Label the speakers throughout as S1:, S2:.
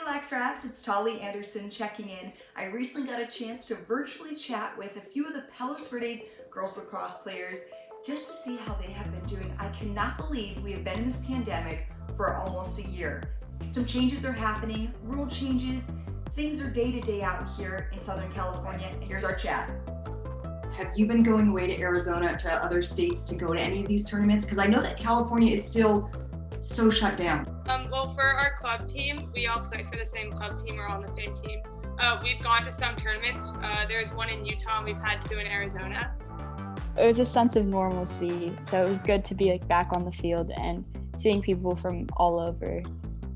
S1: LAXRATZ, it's Tauli Anderson checking in. I recently got a chance to virtually chat with a few of the Palos Verdes girls lacrosse players just to see how they have been doing. I cannot believe we have been in this pandemic for almost a year. Some changes are happening, rule changes, things are day to day out here in Southern California. Here's our chat.
S2: Have you been going away to Arizona, to other states to go to any of these tournaments? Because I know that California is still so shut down.
S3: Well, for our club team, we all play for the same club team. We're all on the same team. We've gone to some tournaments. There's one in Utah, and we've had two in Arizona.
S4: It was a sense of normalcy, so it was good to be back on the field and seeing people from all over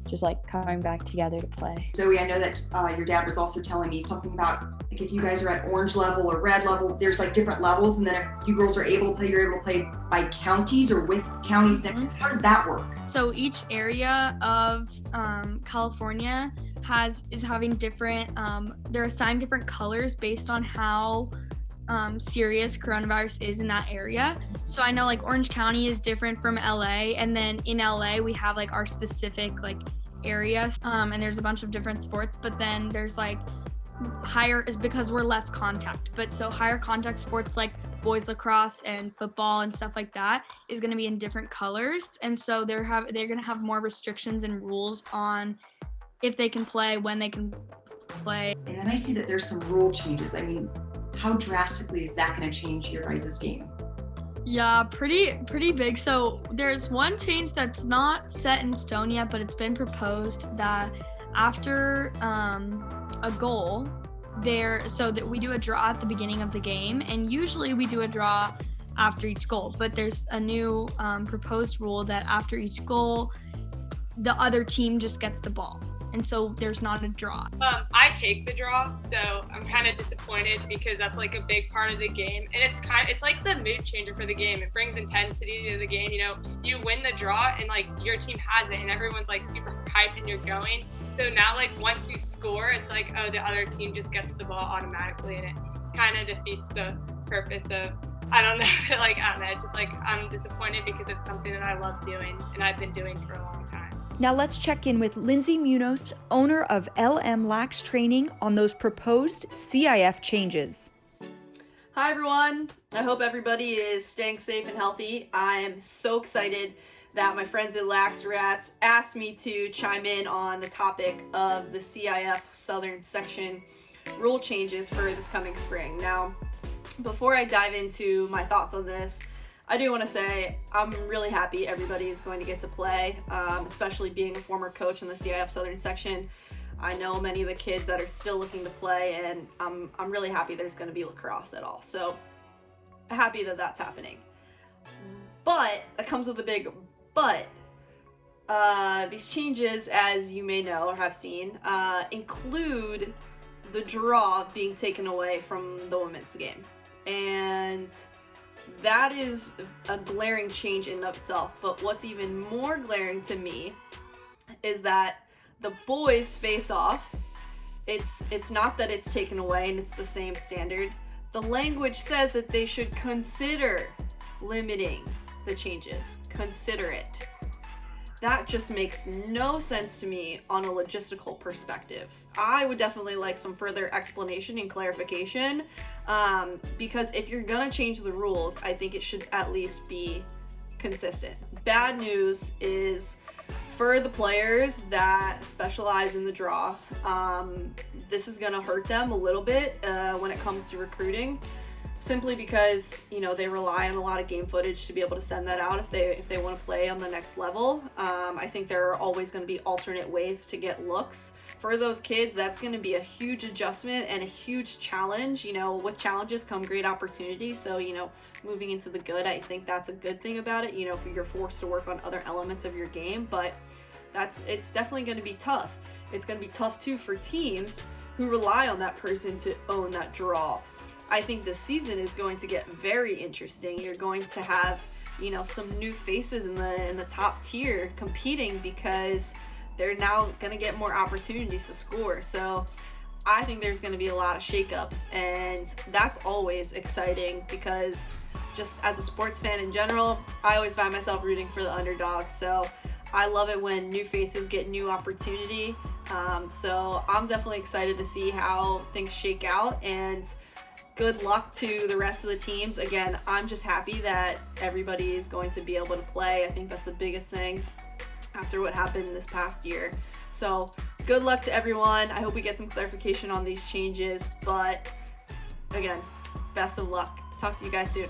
S4: just coming back together to play.
S2: Zoe, I know that your dad was also telling me something about if you guys are at orange level or red level, there's different levels, and then if you girls are able to play, you're able to play by counties or with counties next. How does that work?
S5: So each area of California is having different, they're assigned different colors based on how serious coronavirus is in that area. So I know Orange County is different from LA, and then in LA we have our specific area, and there's a bunch of different sports, but then there's higher is because we're less contact, but so higher contact sports like boys lacrosse and football and stuff like that is going to be in different colors, and so they're going to have more restrictions and rules on if they can play, when they can play.
S2: And then I see that there's some rule changes. I mean, how drastically is that going to change your guys' game?
S5: Yeah, pretty big. So there's one change that's not set in stone yet, but it's been proposed that after a goal so that we do a draw at the beginning of the game, and usually we do a draw after each goal, but there's a new proposed rule that after each goal the other team just gets the ball, and so there's not a draw.
S3: I take the draw, so I'm kind of disappointed because that's a big part of the game, and it's like the mood changer for the game. It brings intensity to the game. You win the draw and your team has it, and everyone's super hyped and you're going. So now once you score, it's oh, the other team just gets the ball automatically, and it kind of defeats the purpose of, I don't know, I don't know, it's just I'm disappointed because it's something that I love doing and I've been doing for a long time.
S1: Now let's check in with Lyndsey Munoz, owner of LAXRATZ Training, on those proposed CIF changes.
S6: Hi everyone, I hope everybody is staying safe and healthy. I am so excited that my friends at LAXRATZ asked me to chime in on the topic of the CIF Southern Section rule changes for this coming spring. Now, before I dive into my thoughts on this, I do want to say I'm really happy everybody is going to get to play, especially being a former coach in the CIF Southern Section. I know many of the kids that are still looking to play, and I'm really happy there's going to be lacrosse at all. So happy that that's happening. But that comes with a big but. These changes, as you may know or have seen, include the draw being taken away from the women's game. And that is a glaring change in and of itself. But what's even more glaring to me is that the boys face off. It's not that it's taken away and it's the same standard. The language says that they should consider limiting the changes. Consider it. That just makes no sense to me on a logistical perspective. I would definitely like some further explanation and clarification, because if you're gonna change the rules, I think it should at least be consistent. Bad news is for the players that specialize in the draw, this is gonna hurt them a little bit when it comes to recruiting, simply because they rely on a lot of game footage to be able to send that out if they want to play on the next level. I think there are always going to be alternate ways to get looks for those kids. That's going to be a huge adjustment and a huge challenge. With challenges come great opportunities. So moving into the good, I think that's a good thing about it. If you're forced to work on other elements of your game, but it's definitely going to be tough. It's going to be tough too for teams who rely on that person to own that draw. I think this season is going to get very interesting. You're going to have, some new faces in the top tier competing because they're now going to get more opportunities to score. So I think there's going to be a lot of shakeups, and that's always exciting because just as a sports fan in general, I always find myself rooting for the underdog. So I love it when new faces get new opportunity. So I'm definitely excited to see how things shake out, and good luck to the rest of the teams. Again, I'm just happy that everybody is going to be able to play. I think that's the biggest thing after what happened this past year. So good luck to everyone. I hope we get some clarification on these changes, but again, best of luck. Talk to you guys soon.